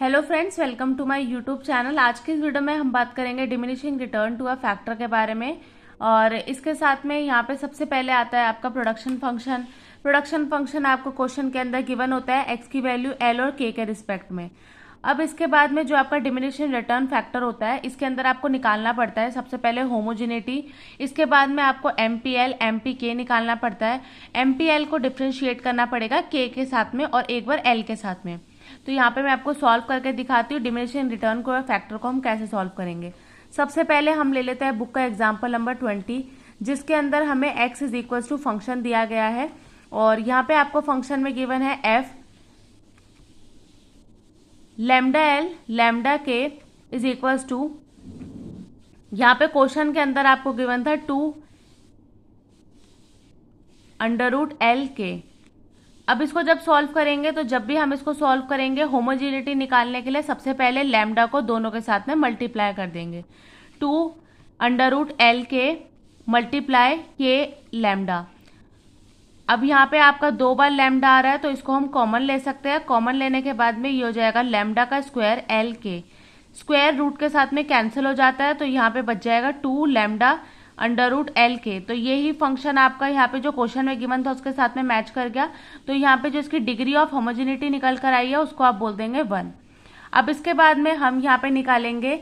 Hello friends, welcome to my YouTube channel. आज की इस वीडियो में हम बात करेंगे diminishing return to a factor के बारे में। और इसके साथ में यहाँ पे सबसे पहले आता है आपका प्रोडक्शन फंक्शन। प्रोडक्शन फंक्शन आपको क्वेश्चन के अंदर गिवन होता है एक्स की वैल्यू एल और के रिस्पेक्ट में। अब इसके बाद में जो आपका डिमिनिशिंग रिटर्न फैक्टर होता है, इसके अंदर आपको निकालना पड़ता है सबसे पहले होमोजिनिटी। इसके बाद में आपको एमपीएल एमपीके निकालना पड़ता है। एमपीएल को डिफ्रेंशिएट करना पड़ेगा के साथ में और एक बार एल के साथ में। तो यहाँ पे मैं आपको सॉल्व करके दिखाती हूँ डिमिनिशिंग रिटर्न को फैक्टर को हम कैसे सॉल्व करेंगे। सबसे पहले हम ले लेते हैं बुक का एग्जाम्पल नंबर 20, जिसके अंदर हमें x is equal to function दिया गया है। और यहाँ पे आपको फंक्शन में गिवन है f लैम्डा एल लैम्डा के इज इक्वल टू, यहाँ पे क्वेश्चन के अंदर आपको गिवन था 2 अंडर रूट एल के। अब इसको जब सॉल्व करेंगे तो जब भी हम इसको सॉल्व करेंगे होमोजिनिटी निकालने के लिए सबसे पहले लैम्डा को दोनों के साथ में मल्टीप्लाई कर देंगे। 2 अंडर रूट एल के मल्टीप्लाई के लैम्डा। अब यहाँ पे आपका 2 बार लैम्डा आ रहा है तो इसको हम कॉमन ले सकते हैं। कॉमन लेने के बाद में ये हो जाएगा लैम्डा का स्क्वायर एल के, स्क्वायर रूट के साथ में कैंसिल हो जाता है तो यहाँ पे बच जाएगा 2 लैम्डा अंडर रूट एल के। तो यही फंक्शन आपका यहाँ पे जो क्वेश्चन में गिवन था उसके साथ में मैच कर गया। तो यहाँ पे जो इसकी डिग्री ऑफ होमोजिनिटी निकल कर आई है उसको आप बोल देंगे 1। अब इसके बाद में हम यहाँ पे निकालेंगे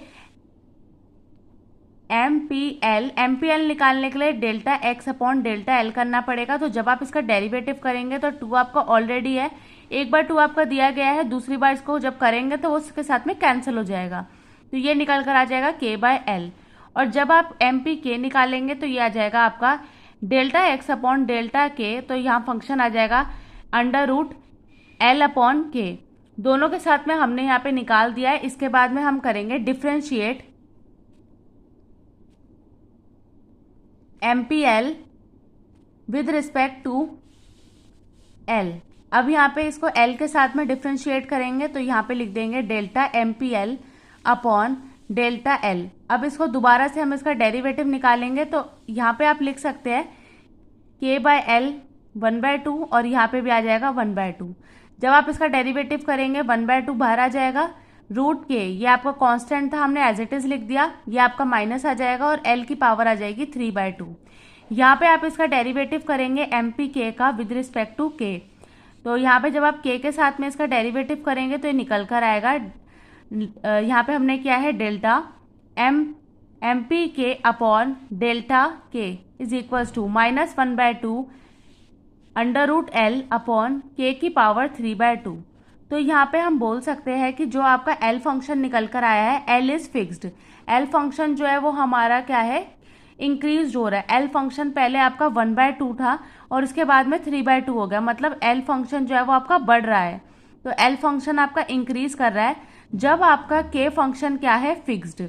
एमपीएल। एमपीएल निकालने के लिए delta x upon delta L करना पड़ेगा। तो जब आप इसका डेरिवेटिव करेंगे तो 2 आपका ऑलरेडी है, एक बार 2 आपका दिया गया है, दूसरी बार इसको जब करेंगे तो उसके साथ में कैंसिल हो जाएगा। तो ये निकल कर आ जाएगा के बाय एल। और जब आप एम पी के निकालेंगे तो ये आ जाएगा आपका डेल्टा एक्स अपॉन डेल्टा के। तो यहाँ फंक्शन आ जाएगा अंडर रूट एल अपॉन के। दोनों के साथ में हमने यहाँ पे निकाल दिया है। इसके बाद में हम करेंगे differentiate M P L with respect to L. अब यहाँ पे इसको एल के साथ में डिफ्रेंशिएट करेंगे तो यहाँ पे लिख देंगे delta M P L upon delta L. अब इसको दोबारा से हम इसका डेरिवेटिव निकालेंगे तो यहाँ पे आप लिख सकते हैं के बाय एल 1/2 और यहाँ पे भी आ जाएगा 1/2। जब आप इसका डेरिवेटिव करेंगे 1/2 बाहर आ जाएगा। रूट के ये आपका कांस्टेंट था, हमने एज इट इज लिख दिया, ये आपका माइनस आ जाएगा और एल की पावर आ जाएगी 3/2। यहाँ पे आप इसका डेरिवेटिव करेंगे एम पी के का विद रिस्पेक्ट टू के। तो यहाँ पे जब आप के साथ में इसका डेरिवेटिव करेंगे तो ये निकल कर आएगा, यहाँ पे हमने किया है delta M P K upon delta K is equals to -1/2 under root L upon K की पावर 3/2। तो यहाँ पे हम बोल सकते हैं कि जो आपका एल फंक्शन निकल कर आया है, L is fixed. L function जो है वो हमारा क्या है, इंक्रीज हो रहा है। एल फंक्शन पहले आपका 1/2 था और इसके बाद में 3/2 हो गया, मतलब एल फंक्शन जो है वो आपका बढ़ रहा है। तो एल फंक्शन आपका इंक्रीज कर रहा है जब आपका के फंक्शन क्या है, फिक्स्ड।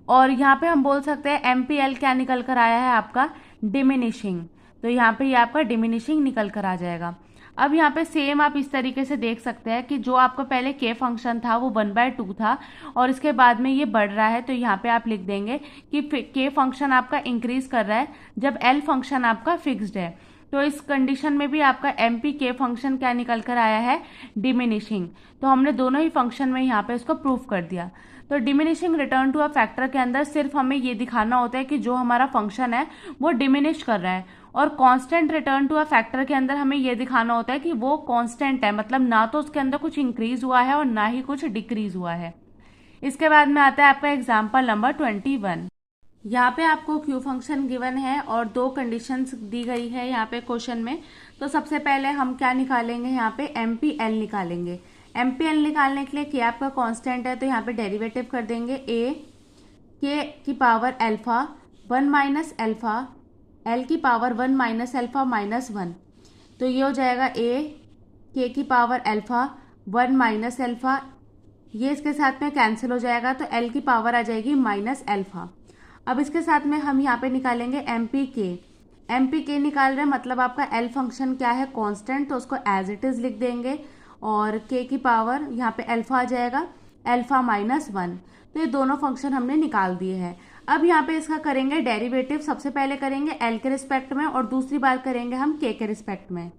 और यहाँ पे हम बोल सकते हैं एमपीएल क्या निकल कर आया है, आपका डिमिनिशिंग। तो यहाँ पे ये आपका डिमिनिशिंग निकल कर आ जाएगा। अब यहाँ पे सेम आप इस तरीके से देख सकते हैं कि जो आपका पहले के फंक्शन था वो 1/2 था और इसके बाद में ये बढ़ रहा है। तो यहाँ पे आप लिख देंगे कि के फंक्शन आपका इंक्रीज कर रहा है जब एल फंक्शन आपका फिक्स्ड है। तो इस कंडीशन में भी आपका एम पी के फंक्शन क्या निकल कर आया है, डिमिनिशिंग। तो हमने दोनों ही फंक्शन में यहाँ पे इसको प्रूफ कर दिया। तो diminishing return to a factor के अंदर सिर्फ हमें ये दिखाना होता है कि जो हमारा फंक्शन है वो डिमिनिश कर रहा है, और constant return to a factor के अंदर हमें ये दिखाना होता है कि वो कांस्टेंट है, मतलब ना तो उसके अंदर कुछ इंक्रीज हुआ है और ना ही कुछ डिक्रीज हुआ है। इसके बाद में आता है आपका एग्जाम्पल नंबर 21। यहाँ पे आपको क्यू फंक्शन गिवन है और 2 कंडीशंस दी गई है यहाँ पे क्वेश्चन में। तो सबसे पहले हम क्या निकालेंगे, यहाँ पे एमपीएल निकालेंगे। एमपीएल निकालने के लिए के आपका कांस्टेंट है तो यहाँ पे डेरिवेटिव कर देंगे ए के की power alpha 1 minus alpha L की पावर 1 माइनस अल्फा -1। तो ये हो जाएगा ए के की पावर अल्फा 1 माइनस अल्फा, ये इसके साथ में कैंसिल हो जाएगा तो एल की पावर आ जाएगी माइनस अल्फा। अब इसके साथ में हम यहाँ पे निकालेंगे एम पी के निकाल रहे हैं, मतलब आपका एल फंक्शन क्या है, कांस्टेंट, तो उसको एज इट इज लिख देंगे और के की पावर यहाँ पे अल्फा आ जाएगा अल्फा -1। तो ये दोनों फंक्शन हमने निकाल दिए हैं। अब यहाँ पे इसका करेंगे डेरिवेटिव, सबसे पहले करेंगे एल के रिस्पेक्ट में और दूसरी बार करेंगे हम के रिस्पेक्ट में।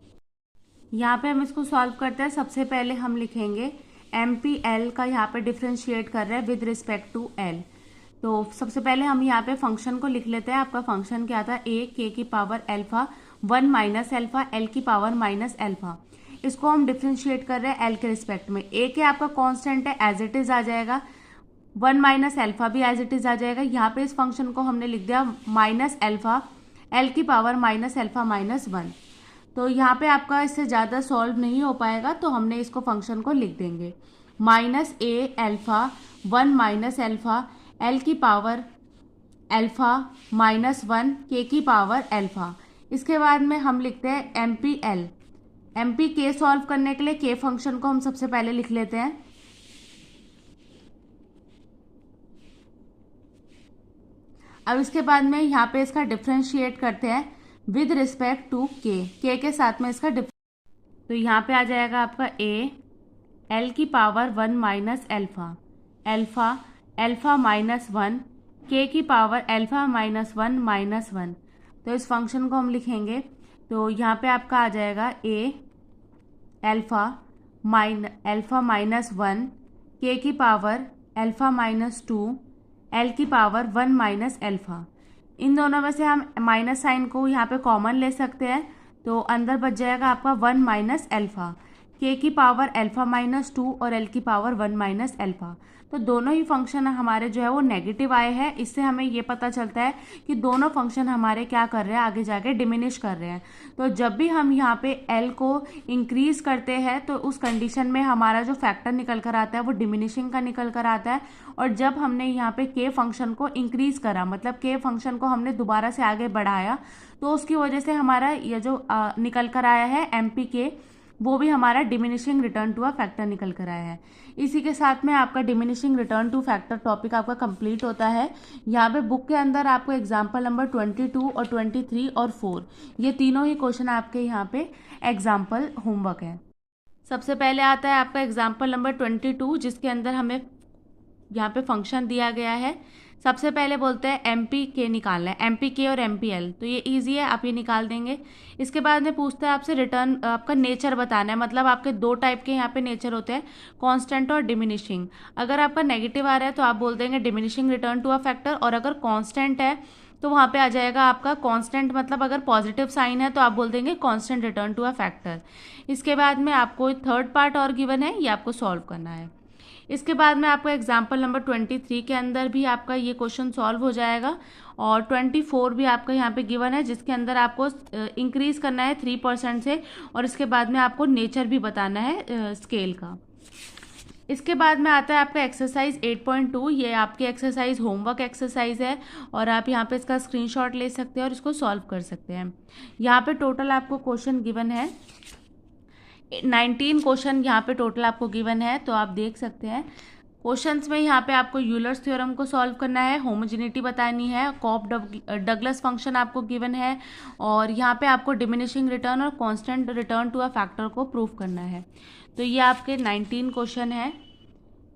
यहाँ पे हम इसको सॉल्व करते हैं। सबसे पहले हम लिखेंगे MPL का यहाँ पे डिफ्रेंशिएट कर रहे हैं विद रिस्पेक्ट टू L। तो सबसे पहले हम यहाँ पे फंक्शन को लिख लेते हैं। आपका फंक्शन क्या था, a k की power alpha 1 minus alpha l की पावर माइनस अल्फा। इसको हम डिफ्रेंशिएट कर रहे हैं l के रिस्पेक्ट में। a के आपका कांस्टेंट है, एज इट इज आ जाएगा, 1 माइनस अल्फा भी एज इट इज आ जाएगा। यहाँ पे इस फंक्शन को हमने लिख दिया माइनस अल्फा l की पावर माइनस अल्फा माइनस 1। तो यहाँ पे आपका इससे ज़्यादा सॉल्व नहीं हो पाएगा, तो हमने इसको फंक्शन को लिख देंगे माइनस ए अल्फा 1 माइनस अल्फा l की पावर अल्फा माइनस 1 k की पावर अल्फा। इसके बाद में हम लिखते हैं MPL। MPK सॉल्व करने के लिए k फंक्शन को हम सबसे पहले लिख लेते हैं। अब इसके बाद में यहाँ पे इसका डिफ्रेंशिएट करते हैं विद रिस्पेक्ट टू k के साथ में इसका तो यहाँ पे आ जाएगा आपका a l की power 1 minus alpha alpha alpha minus 1 k की पावर अल्फा माइनस 1 माइनस 1। तो इस फंक्शन को हम लिखेंगे, तो यहाँ पे आपका आ जाएगा a अल्फा माइनस 1 k की पावर अल्फा माइनस 2 l की पावर 1 माइनस अल्फा। इन दोनों में से हम माइनस साइन को यहाँ पे कॉमन ले सकते हैं, तो अंदर बच जाएगा आपका 1 माइनस अल्फा, k की पावर अल्फा माइनस 2 और l की पावर 1 माइनस अल्फा। तो दोनों ही फंक्शन हमारे जो है वो नेगेटिव आए हैं। इससे हमें ये पता चलता है कि दोनों फंक्शन हमारे क्या कर रहे हैं, आगे जाके डिमिनिश कर रहे हैं। तो जब भी हम यहाँ पे l को इंक्रीज करते हैं तो उस कंडीशन में हमारा जो फैक्टर निकल कर आता है वो डिमिनिशिंग का निकल कर आता है। और जब हमने यहाँ पे k फंक्शन को इंक्रीज करा, मतलब k फंक्शन को हमने दोबारा से आगे बढ़ाया, तो उसकी वजह से हमारा ये जो निकल कर आया है MPK, वो भी हमारा diminishing return to a factor निकल कर आया है। इसी के साथ में आपका diminishing return to factor topic आपका कंप्लीट होता है। यहाँ पे बुक के अंदर आपको एग्जाम्पल नंबर 22 और 23 और 4 ये तीनों ही क्वेश्चन आपके यहाँ पे एग्जाम्पल होमवर्क है। सबसे पहले आता है आपका एग्जाम्पल नंबर 22, जिसके अंदर हमें यहाँ पे फंक्शन दिया गया है। सबसे पहले बोलते हैं MPK निकालना है, MPK और MPL, तो ये इजी है, आप ये निकाल देंगे। इसके बाद में पूछता है आपसे रिटर्न आपका नेचर बताना है, मतलब आपके दो टाइप के यहाँ पे नेचर होते हैं, कांस्टेंट और डिमिनिशिंग। अगर आपका नेगेटिव आ रहा है तो आप बोल देंगे diminishing return to a factor, और अगर कांस्टेंट है तो वहाँ पे आ जाएगा आपका कांस्टेंट, मतलब अगर पॉजिटिव साइन है तो आप बोल देंगे constant return to a factor. इसके बाद में आपको थर्ड पार्ट और गिवन है, ये आपको सॉल्व करना है। इसके बाद में आपका एग्जाम्पल नंबर 23 के अंदर भी आपका ये क्वेश्चन सॉल्व हो जाएगा, और 24 भी आपका यहाँ पे गिवन है, जिसके अंदर आपको इंक्रीज करना है 3% से, और इसके बाद में आपको नेचर भी बताना है स्केल का। इसके बाद में आता है आपका एक्सरसाइज 8.2, ये आपकी एक्सरसाइज होमवर्क एक्सरसाइज है, और आप यहाँ पे इसका स्क्रीनशॉट ले सकते हैं और इसको सॉल्व कर सकते हैं। यहाँ पे टोटल आपको क्वेश्चन गिवन है 19 क्वेश्चन यहाँ पे टोटल आपको गिवन है, तो आप देख सकते हैं। क्वेश्चंस में यहाँ पे आपको यूलर्स थ्योरम को सॉल्व करना है, होमोजेनिटी बतानी है, कॉप डगलस फंक्शन आपको गिवन है, और यहाँ पे आपको डिमिनिशिंग रिटर्न और constant return to a factor को प्रूव करना है। तो ये आपके 19 क्वेश्चन है।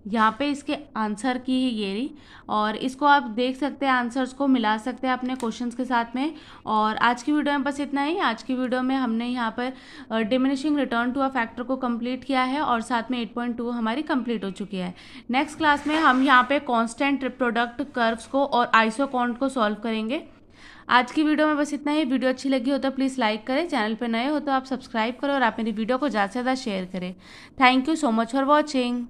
यहाँ पे इसके आंसर की ही ये रही, और इसको आप देख सकते हैं, आंसर्स को मिला सकते हैं अपने क्वेश्चंस के साथ में। और आज की वीडियो में बस इतना ही। आज की वीडियो में हमने यहाँ पर diminishing return to a factor को कंप्लीट किया है, और साथ में 8.2 हमारी कंप्लीट हो चुकी है। नेक्स्ट क्लास में हम यहाँ पे कांस्टेंट प्रोडक्ट कर्व्स को और आइसोकॉन्ट को सॉल्व करेंगे। आज की वीडियो में बस इतना ही। वीडियो अच्छी लगी हो तो प्लीज़ लाइक करें, चैनल पर नए हो तो आप सब्सक्राइब करो, और आप मेरी वीडियो को ज़्यादा से ज़्यादा शेयर करें। Thank you so much for watching.